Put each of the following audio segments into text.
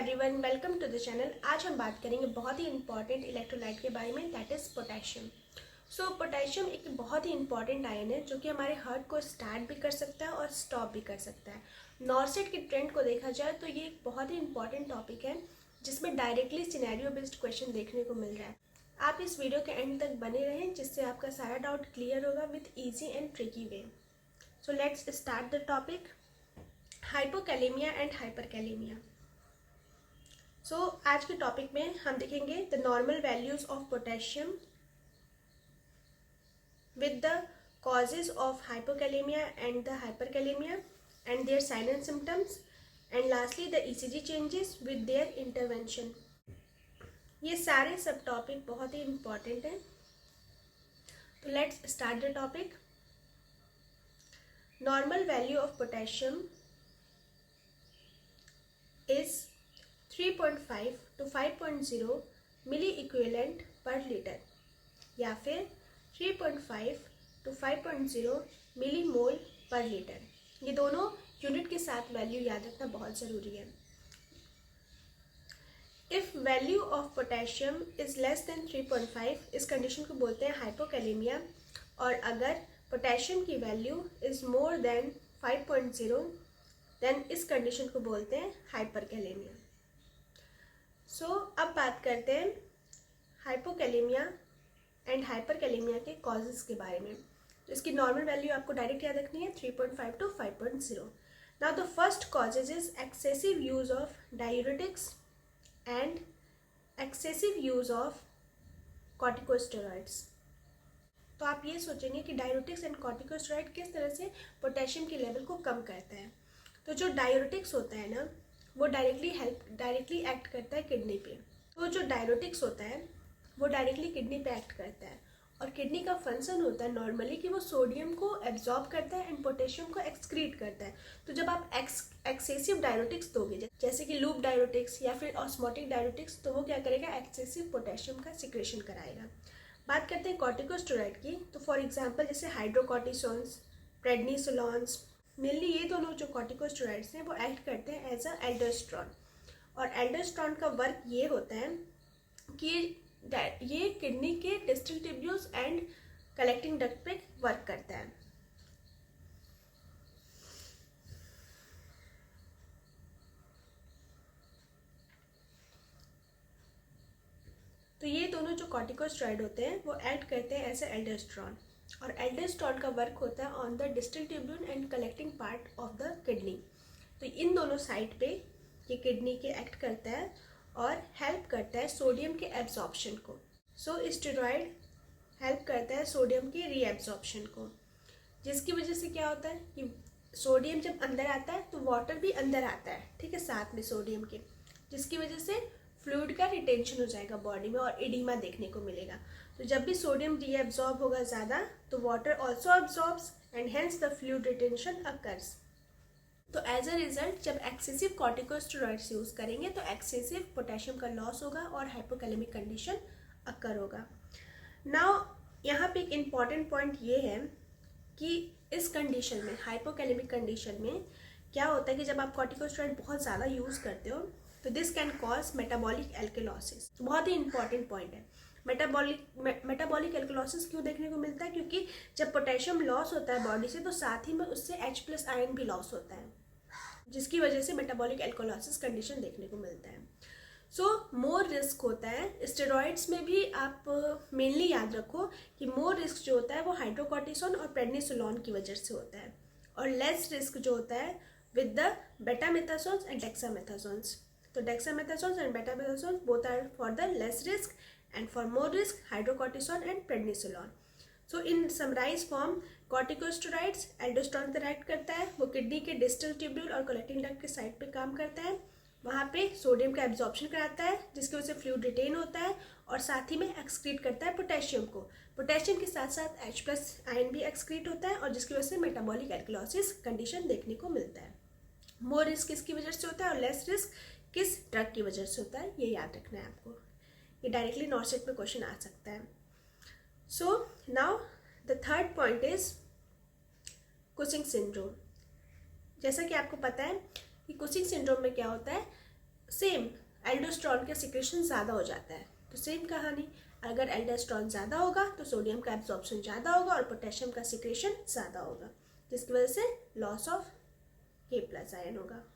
Everyone, welcome to the channel. आज हम बात करेंगे बहुत ही इंपॉर्टेंट इलेक्ट्रोलाइट के बारे में, दैट इज़ पोटेशियम। पोटेशियम एक बहुत ही इंपॉर्टेंट आयन है जो कि हमारे हार्ट को स्टार्ट भी कर सकता है और स्टॉप भी कर सकता है। नॉर्सेट के ट्रेंड को देखा जाए तो ये एक बहुत ही इंपॉर्टेंट टॉपिक है जिसमें डायरेक्टली सिनेरियो बेस्ड क्वेश्चन देखने को मिल रहा है। आप इस वीडियो के एंड तक बने रहें जिससे आपका सारा डाउट क्लियर होगा with easy and tricky way. So let's start the topic, hypokalemia and hyperkalemia. आज के टॉपिक में हम देखेंगे the normal values of potassium with the causes of hypokalemia and the hyperkalemia and their sign and symptoms, and lastly the ECG changes with their intervention. ये सारे सब topic बहुत ही इंपॉर्टेंट हैं। तो let's start the topic. Normal value of potassium is 3.5 to 5.0 milliequivalent per litre, या फिर 3.5 to 5.0 मिली मोल पर लीटर। ये दोनों यूनिट के साथ वैल्यू याद रखना बहुत ज़रूरी है। If value of potassium is less than 3.5, इस कंडीशन को बोलते हैं हाइपोकैलेमिया। और अगर पोटेशियम की value is more than 5.0, then इस कंडीशन को बोलते हैं हाइपरकैलेमिया। अब बात करते हैं हाइपोकैलेमिया एंड हाइपरकैलेमिया के कॉजेज़ के बारे में। तो इसकी नॉर्मल वैल्यू आपको डायरेक्ट याद रखनी है 3.5 to 5.0। Now the first causes is excessive use of diuretics and excessive use of corticosteroids. तो आप ये सोचेंगे कि डायूरेटिक्स एंड कॉर्टिकोस्टेरॉइड किस तरह से पोटेशियम के लेवल को कम करते हैं। तो जो डायूरेटिक्स होता है ना, वो डायरेक्टली एक्ट करता है किडनी पे। तो जो डायूरेटिक्स होता है वो डायरेक्टली किडनी पे एक्ट करता है, और किडनी का फंक्शन होता है नॉर्मली कि वो सोडियम को एब्जॉर्ब करता है एंड पोटेशियम को एक्सक्रीट करता है। तो जब आप एक्सेसिव डायूरेटिक्स दोगे, जैसे कि लूप डायूरेटिक्स या फिर ऑस्मोटिक डायूरेटिक्स, तो वो क्या करेगा, एक्सेसिव पोटेशियम का सिक्रेशन कराएगा। बात करते हैं कॉर्टिकोस्टेरॉइड की। तो फॉर एग्जाम्पल जैसे हाइड्रोकॉर्टिसोन्स, प्रेडनिसोलॉन्स, मेनली ये दोनों जो कॉर्टिकोस्टेरॉइड्स हैं वो एक्ट करते हैं एज अ एल्डोस्टेरॉन। और एल्डोस्टेरॉन का वर्क ये होता है कि ये किडनी के distal tubules and collecting duct पे वर्क करता है। तो ये दोनों जो कॉर्टिकोस्टेरॉइड होते हैं वो एक्ट करते हैं एज अ एल्डोस्टेरॉन, और एल्डोस्टेरॉन का वर्क होता है on the distal tubule and collecting part of the kidney. तो इन दोनों साइड पे ये किडनी के एक्ट करता है और हेल्प करता है सोडियम के एब्जॉर्प्शन को। स्टेरॉइड हेल्प करता है सोडियम के रीएब्जॉर्प्शन को, जिसकी वजह से क्या होता है कि सोडियम जब अंदर आता है तो वाटर भी अंदर आता है, ठीक है, साथ में सोडियम के, जिसकी वजह से फ्लूइड का रिटेंशन हो जाएगा बॉडी में और एडिमा देखने को मिलेगा। तो जब भी सोडियम रीएब्जॉर्ब होगा ज़्यादा तो water also absorbs and hence the fluid retention occurs. तो एज अ रिजल्ट जब एक्सेसिव कॉर्टिकोस्टेरॉइड्स यूज़ करेंगे तो एक्सेसिव पोटेशियम का लॉस होगा और हाइपोकैलेमिक कंडीशन अकर होगा। नाउ यहाँ पे एक इम्पॉर्टेंट पॉइंट ये है कि इस कंडीशन में, हाइपोकैलेमिक कंडीशन में क्या होता है कि जब आप कॉर्टिकोस्टेरॉइड बहुत ज़्यादा यूज़ करते हो तो this can cause metabolic alkalosis. बहुत ही इंपॉर्टेंट पॉइंट है। मेटाबॉलिक एल्कलॉसिस क्यों देखने को मिलता है? क्योंकि जब पोटेशियम लॉस होता है बॉडी से तो साथ ही में उससे H+ आयन भी लॉस होता है, जिसकी वजह से मेटाबॉलिक एल्कलॉसिस कंडीशन देखने को मिलता है। मोर रिस्क होता है स्टेरॉइड्स में भी। आप मेनली याद रखो कि मोर रिस्क जो होता है वो हाइड्रोकॉर्टिसोन और प्रेडनिसोलॉन की वजह से होता है, और लेस रिस्क जो होता है with the betamethasones and dexamethasones. तो dexamethasones and betamethasones both are for the less risk, and for more risk hydrocortisone and prednisolone. In summarized form, corticosteroids aldosterone पर एक्ट करता है, वो किडनी के डिस्टल ट्यूब्यूल और कलेक्टिंग डक्ट के side पे काम करता है, वहाँ पे सोडियम का एब्जॉर्प्शन कराता है जिसकी वजह से फ्लूइड रिटेन होता है, और साथ ही में एक्सक्रीट करता है पोटेशियम को। पोटेशियम के साथ साथ H+ आयन भी एक्सक्रीट होता है, और जिसकी वजह से मेटाबॉलिक एल्कलॉसिस कंडीशन देखने को मिलता है। मोर रिस्क किसकी वजह से होता है और लेस रिस्क किस ड्रग की वजह से होता है, ये याद रखना है आपको। ये डायरेक्टली नॉर्सेट में क्वेश्चन आ सकता है। Now the third point is Cushing syndrome. जैसा कि आपको पता है कि कुशिंग सिंड्रोम में क्या होता है, सेम एल्डोस्टेरोन का सिक्रेशन ज़्यादा हो जाता है। तो सेम कहानी, अगर एल्डोस्टेरोन ज़्यादा होगा तो सोडियम का एब्जॉर्प्शन ज़्यादा होगा और पोटेशियम का सिक्रेशन ज़्यादा होगा, जिसकी वजह से लॉस ऑफ K+ आयन होगा।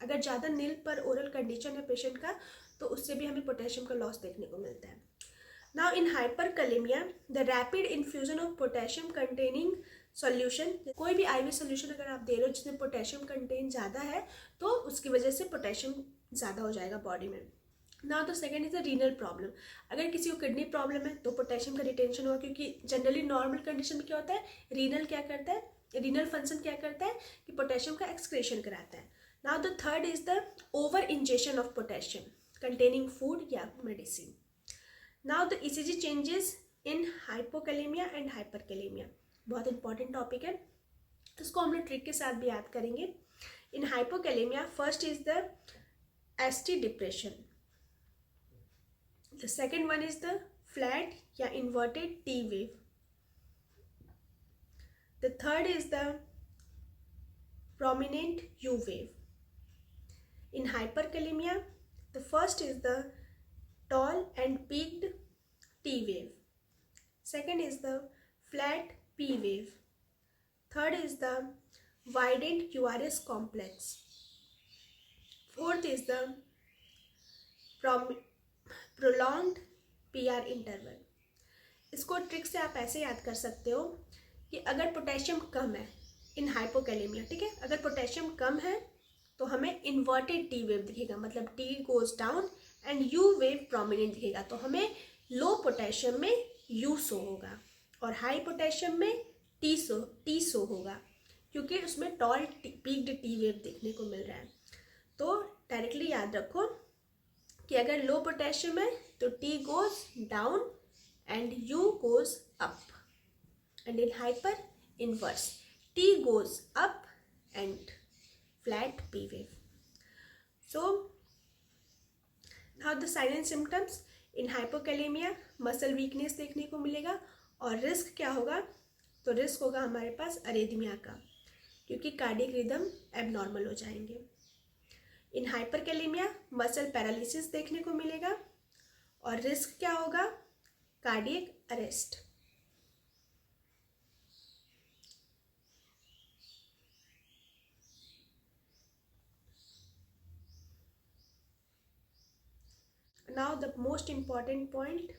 अगर ज़्यादा नील पर ओरल कंडीशन है पेशेंट का तो उससे भी हमें पोटेशियम का लॉस देखने को मिलता है। Now in hyperkalaemia the rapid infusion of potassium containing solution, कोई भी आईवी सॉल्यूशन अगर आप दे रहे हो जिसमें पोटेशियम कंटेन ज़्यादा है तो उसकी वजह से पोटेशियम ज़्यादा हो जाएगा बॉडी में। Now the second is the renal problem, अगर किसी को किडनी प्रॉब्लम है तो पोटेशियम का रिटेंशन होगा, क्योंकि जनरली नॉर्मल कंडीशन में क्या होता है, रीनल क्या करता है, रीनल फंक्शन क्या करता है कि पोटेशियम का एक्सक्रेशन कराता है। Now the third is the over injection of potassium containing food या medicine. Now the ECG changes in hypokalemia and hyperkalemia, बहुत इंपॉर्टेंट टॉपिक है, इसको हम लोग ट्रिक के साथ भी याद करेंगे। In hypokalemia first is the ST depression, the second one is the flat या inverted T wave, the third is the prominent U wave. In hyperkalemia, the first is the tall and peaked T wave. Second is the flat P wave. Third is the widened URS complex. Fourth is the prolonged PR interval. इसको trick से आप ऐसे याद कर सकते हो कि अगर पोटेशियम कम है इन हाइपोकैलेमिया, ठीक है, अगर पोटेशियम कम है तो हमें इन्वर्टेड टी वेव दिखेगा, मतलब T goes down and you wave prominent दिखेगा, तो हमें लो पोटेशियम में यू सो होगा और हाई पोटेशियम में टी सो होगा, क्योंकि उसमें टॉल पीक्ड टी वेव देखने को मिल रहा है। तो डायरेक्टली याद रखो कि अगर लो पोटेशियम है तो T goes down and you goes up, and in hyper inverse T goes up and flat P wave. So now the silent symptoms in hypokalemia, muscle weakness देखने को मिलेगा और रिस्क क्या होगा, तो रिस्क होगा हमारे पास अरेथमिया का, क्योंकि कार्डियक रिदम एबनॉर्मल हो जाएंगे। इन हाइपरकैलेमिया मसल पैरालिसिस देखने को मिलेगा और रिस्क क्या होगा, cardiac arrest. Now the most important point,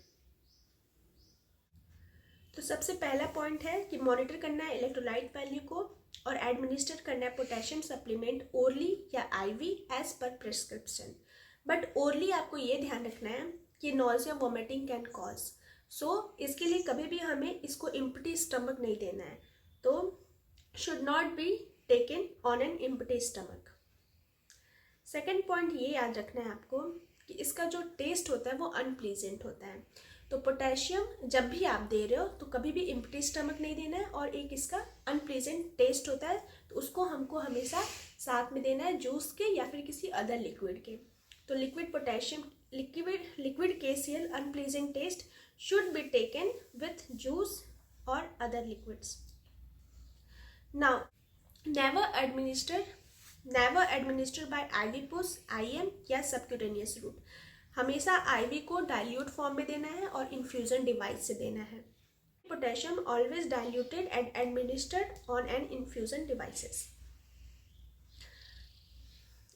तो सबसे पहला पॉइंट है कि मॉनिटर करना है इलेक्ट्रोलाइट वैल्यू को और एडमिनिस्टर करना है पोटेशियम सप्लीमेंट ओरली या IV as per prescription. But orally आपको ये ध्यान रखना है कि nausea vomiting can cause, so इसके लिए कभी भी हमें इसको एम्प्टी स्टमक नहीं देना है, तो should not be taken on an empty stomach. Second point ये याद रखना है आपको कि इसका जो टेस्ट होता है वो अनप्लीजेंट होता है, तो पोटेशियम जब भी आप दे रहे हो तो कभी भी एम्प्टी स्टमक नहीं देना है, और एक इसका अनप्लीजेंट टेस्ट होता है तो उसको हमको हमेशा साथ में देना है जूस के या फिर किसी अदर लिक्विड के। तो liquid potassium liquid KCl unpleasant taste should be taken with juice और other liquids. Now never administer by IV push, IM या सबक्यूटेनियस रूट, हमेशा IV को डाइल्यूट फॉर्म में देना है और इन्फ्यूजन डिवाइस से देना है। Potassium always diluted and administered on an infusion devices.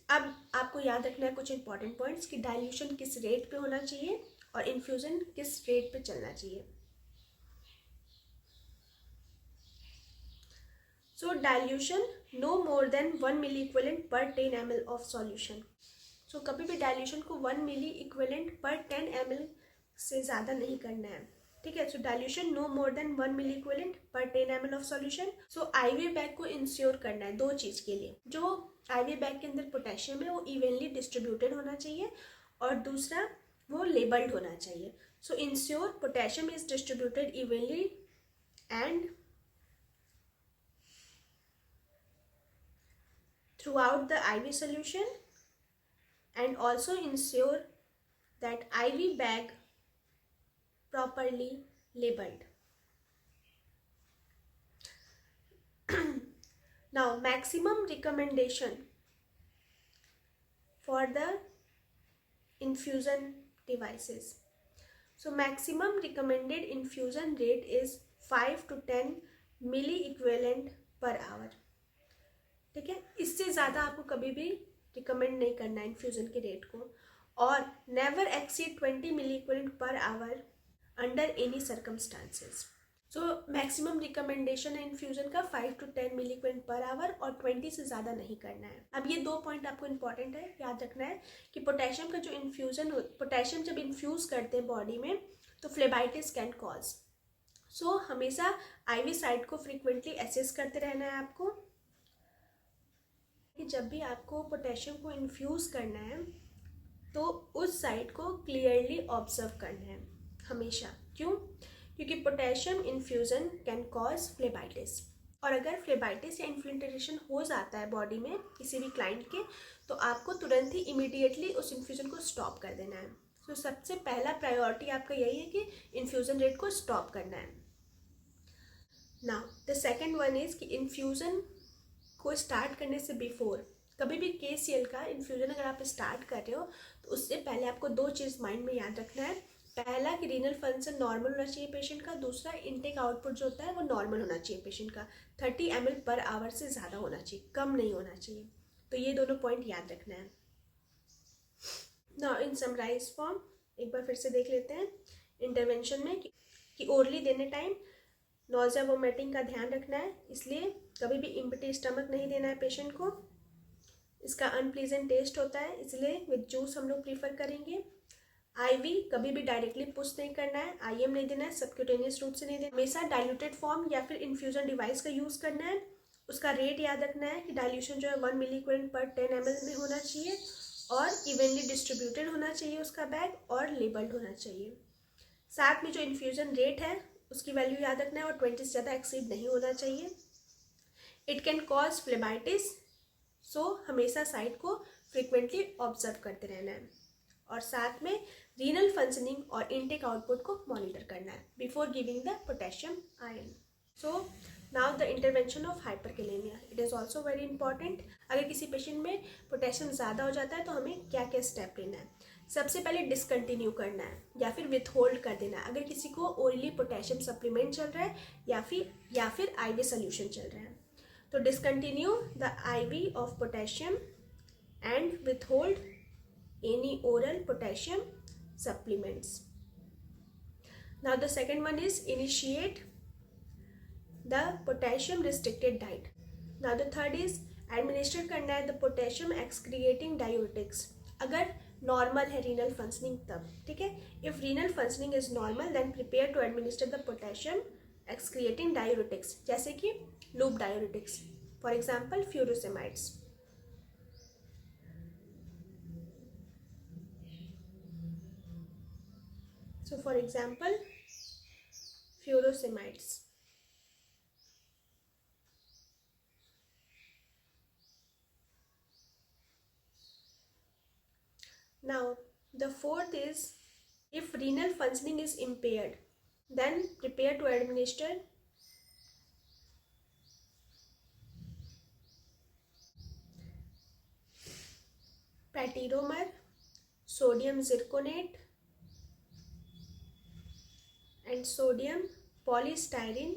अब आपको याद रखना है कुछ इंपॉर्टेंट पॉइंट्स कि डाइल्यूशन किस रेट पे होना चाहिए और इन्फ्यूजन किस रेट पे चलना चाहिए। So dilution no more than 1 milliequivalent per 10 ml of solution. सो कभी भी डाइल्यूशन को 1 मिली इक्विवेलेंट पर 10 ml से ज़्यादा नहीं करना है, ठीक है। So dilution no more than 1 milliequivalent per 10 ml of solution. So IV bag को इंश्योर करना है दो चीज़ के लिए, जो आईवी बैग के अंदर पोटेशियम है वो इवनली डिस्ट्रीब्यूटेड होना चाहिए और दूसरा वो लेबल्ड होना चाहिए। सो ensure potassium is distributed evenly and throughout the IV solution, and also ensure that IV bag properly labeled. Now maximum recommendation for the infusion devices. So maximum recommended infusion rate is 5 to 10 milli equivalent per hour, ठीक है। इससे ज़्यादा आपको कभी भी recommend नहीं करना है इन्फ्यूज़न के रेट को, और never exceed 20 milliequivalent per hour under any circumstances. So maximum recommendation है इन्फ्यूज़न का 5 to 10 milliequivalent per hour और 20 से ज़्यादा नहीं करना है। अब ये दो पॉइंट आपको इंपॉर्टेंट है, याद रखना है कि पोटेशियम का जो इन्फ्यूज़न, पोटेशियम जब इन्फ्यूज़ करते हैं बॉडी में तो फ्लेबाइटिस कैन कॉज। सो हमेशा आईवी साइट को फ्रिक्वेंटली एसेस करते रहना है आपको कि जब भी आपको पोटेशियम को इन्फ्यूज़ करना है तो उस साइट को क्लियरली ऑब्जर्व करना है हमेशा। क्यों? क्योंकि potassium infusion can cause phlebitis, और अगर फ्लेबाइटिस या इन्फ्लिट्रेशन हो जाता है बॉडी में किसी भी क्लाइंट के तो आपको तुरंत ही इमीडिएटली उस इन्फ्यूज़न को स्टॉप कर देना है। तो सबसे पहला प्रायोरिटी आपका यही है कि इन्फ्यूज़न रेट को स्टॉप करना है। Now the second one is कि इन्फ्यूज़न को स्टार्ट करने से बिफोर कभी भी KCl का इन्फ्यूज़न अगर आप स्टार्ट कर रहे हो तो उससे पहले आपको दो चीज़ माइंड में याद रखना है। पहला कि रीनल फंक्शन नॉर्मल होना चाहिए पेशेंट का, दूसरा इनटेक आउटपुट जो होता है वो नॉर्मल होना चाहिए पेशेंट का, 30 ml पर आवर से ज़्यादा होना चाहिए, कम नहीं होना चाहिए। तो ये दोनों पॉइंट याद रखना है। नाउ इन समराइज फॉर्म एक बार फिर से देख लेते हैं इंटरवेंशन में कि ओरली देने टाइम नोज़िया वोमिटिंग का ध्यान रखना है, इसलिए कभी भी एम्प्टी स्टमक नहीं देना है पेशेंट को। इसका अनप्लीजेंट टेस्ट होता है, इसलिए विद जूस हम लोग प्रीफर करेंगे। आईवी कभी भी डायरेक्टली पुश नहीं करना है, IM नहीं देना है, सबक्यूटेनियस रूट से नहीं देना। हमेशा डाइल्यूटेड फॉर्म या फिर इन्फ्यूजन डिवाइस का यूज़ करना है। उसका रेट याद रखना है कि डाइल्यूशन जो है 1 मिली इक्विवेलेंट पर 10 ml में होना चाहिए और इवनली डिस्ट्रीब्यूटेड होना चाहिए उसका बैग, और लेबल्ड होना चाहिए। साथ में जो इन्फ्यूजन रेट है उसकी वैल्यू याद रखना है और 20 से ज़्यादा एक्सीड नहीं होना चाहिए। इट कैन कॉज फ्लेबाइटिस, सो हमेशा साइट को फ्रिक्वेंटली ऑब्जर्व करते रहना है, और साथ में रीनल फंक्शनिंग और इनटेक आउटपुट को मॉनिटर करना है before giving the potassium ion. So now the intervention of hyperkalaemia, it is also very important. अगर किसी पेशेंट में पोटेशियम ज़्यादा हो जाता है तो हमें क्या क्या स्टेप लेना है। सबसे पहले डिसकंटिन्यू करना है या फिर विथहोल्ड कर देना है अगर किसी को ओरली पोटेशियम सप्लीमेंट चल रहा है या फिर आईवी सोल्यूशन चल रहा है। तो discontinue the IV of potassium and withhold any oral potassium supplements. Now the second one is initiate the potassium restricted diet. Now the third is administer करना है the potassium excreting diuretics अगर normal है renal functioning तब, ठीक है। If renal functioning is normal then prepare to administer the potassium excreting diuretics जैसे कि loop diuretics, for example furosemides. So for example, furosemides. Now the fourth is if renal functioning is impaired, then prepare to administer patiromer, sodium zirconate and sodium polystyrene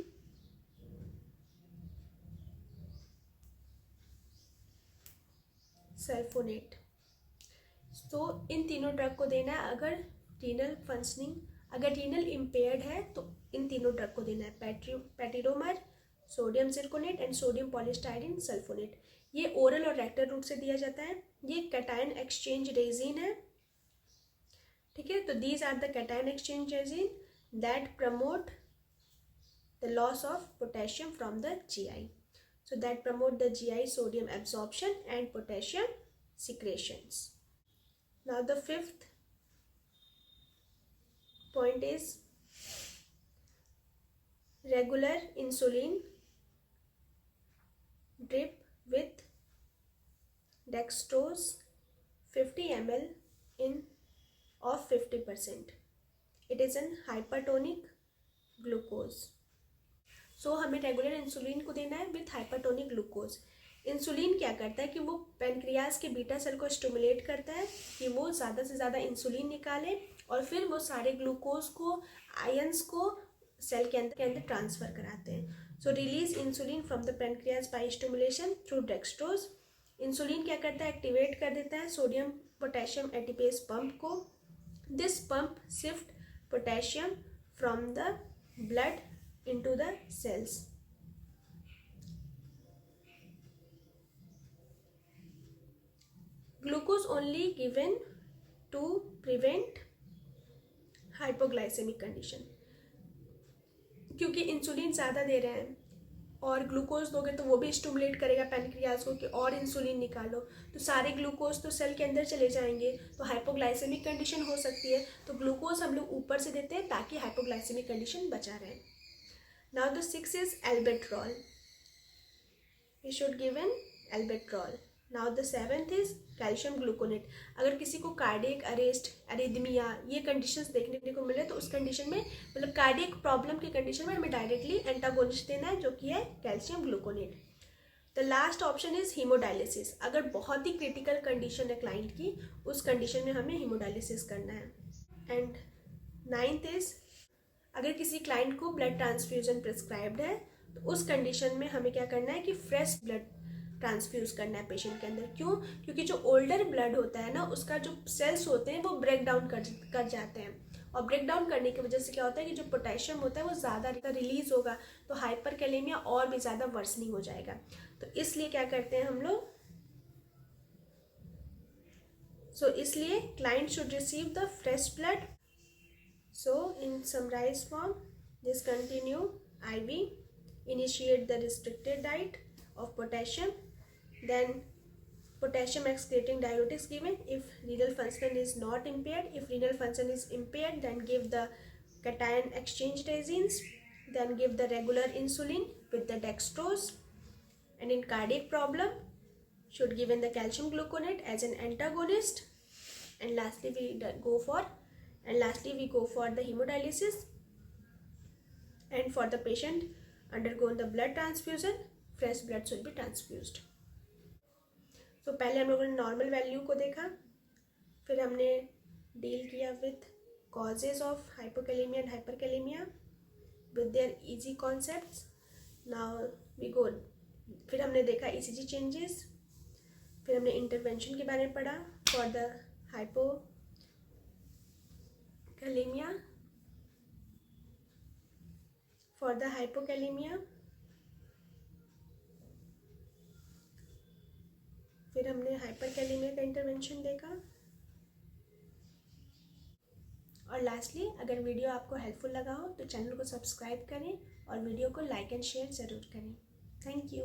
sulfonate. तो इन तीनों drug को देना है अगर renal impaired है तो इन तीनों ड्रग को देना है, patiromer, sodium zirconate and sodium polystyrene sulfonate. ये ओरल और रेक्टल रूट से दिया जाता है। ये कैटायन एक्सचेंज रेजिन है, ठीक है। तो these are the cation exchange resin that promote the loss of potassium from the GI. So that promote the GI sodium absorption and potassium secretions. Now the fifth point is regular insulin drip with dextrose 50 ml in of 50%. It is an hypertonic glucose. सो हमें regular insulin को देना है with hypertonic glucose. Insulin क्या करता है कि वो pancreas के बीटा सेल को स्टिमुलेट करता है कि वो ज़्यादा से ज़्यादा इंसुलिन निकाले और फिर वो सारे ग्लूकोज को, आयंस को सेल के अंदर ट्रांसफ़र कराते हैं। So release insulin from the pancreas by stimulation through dextrose. Insulin क्या करता है, एक्टिवेट कर देता है सोडियम पोटेशियम एटीपेज पंप को। This pump shift potassium from the blood into the cells. Glucose only given to prevent hypoglycemic condition. क्योंकि insulin ज़्यादा दे रहे हैं और ग्लूकोज दोगे तो वो भी स्टिमुलेट करेगा पैनक्रियाज को कि और इंसुलिन निकालो, तो सारे ग्लूकोज तो सेल के अंदर चले जाएंगे, तो हाइपोग्लाइसेमिक कंडीशन हो सकती है। तो ग्लूकोज हम लोग ऊपर से देते हैं ताकि हाइपोग्लाइसेमिक कंडीशन बचा रहे। Now the 6 is albuterol. We should give an albuterol. Now the 7th is calcium gluconate. अगर किसी को कार्डियक अरेस्ट, अरिदमिया ये कंडीशंस देखने को मिले तो उस कंडीशन में, मतलब कार्डियक प्रॉब्लम की कंडीशन में हमें डायरेक्टली एंटागोनिस्ट देना है जो कि है calcium gluconate. The last option is haemodialysis. अगर बहुत ही क्रिटिकल कंडीशन है क्लाइंट की, उस कंडीशन में हमें हीमोडायलिसिस करना है। एंड 9th इज अगर किसी क्लाइंट को ब्लड ट्रांसफ्यूजन प्रिस्क्राइब्ड है तो उस कंडीशन में हमें क्या करना है कि फ्रेश ब्लड ट्रांसफ्यूज करना है पेशेंट के अंदर। क्यों? क्योंकि जो ओल्डर ब्लड होता है ना, उसका जो सेल्स होते हैं वो ब्रेक डाउन कर जाते हैं, और ब्रेक डाउन करने की वजह से क्या होता है कि जो पोटेशियम होता है वो ज़्यादा रिलीज होगा, तो हाइपरकैलेमिया और भी ज़्यादा वर्सनिंग हो जाएगा। तो इसलिए क्या करते हैं हम लोग, इसलिए client should receive the fresh blood. So in summarized form, discontinue IV, initiate the restricted diet of potassium, then potassium excreting diuretics given if renal function is not impaired. If renal function is impaired, then give the cation exchange resins, then give the regular insulin with the dextrose, and in cardiac problem should given the calcium gluconate as an antagonist, and lastly we go for the hemodialysis, and for the patient undergone the blood transfusion, fresh blood should be transfused. So पहले हम लोगों ने normal value को देखा, फिर हमने deal किया with causes of hypokalemia and hyperkalaemia with their easy concepts. Now we go, फिर हमने देखा ECG चेंजेस, फिर हमने इंटरवेंशन के बारे में पढ़ा for the hypokalemia, for the hypokalaemia, फिर हमने हाइपरकैलेमिया का इंटरवेंशन देखा, और लास्टली अगर वीडियो आपको हेल्पफुल लगा हो तो चैनल को सब्सक्राइब करें और वीडियो को लाइक एंड शेयर ज़रूर करें। Thank you.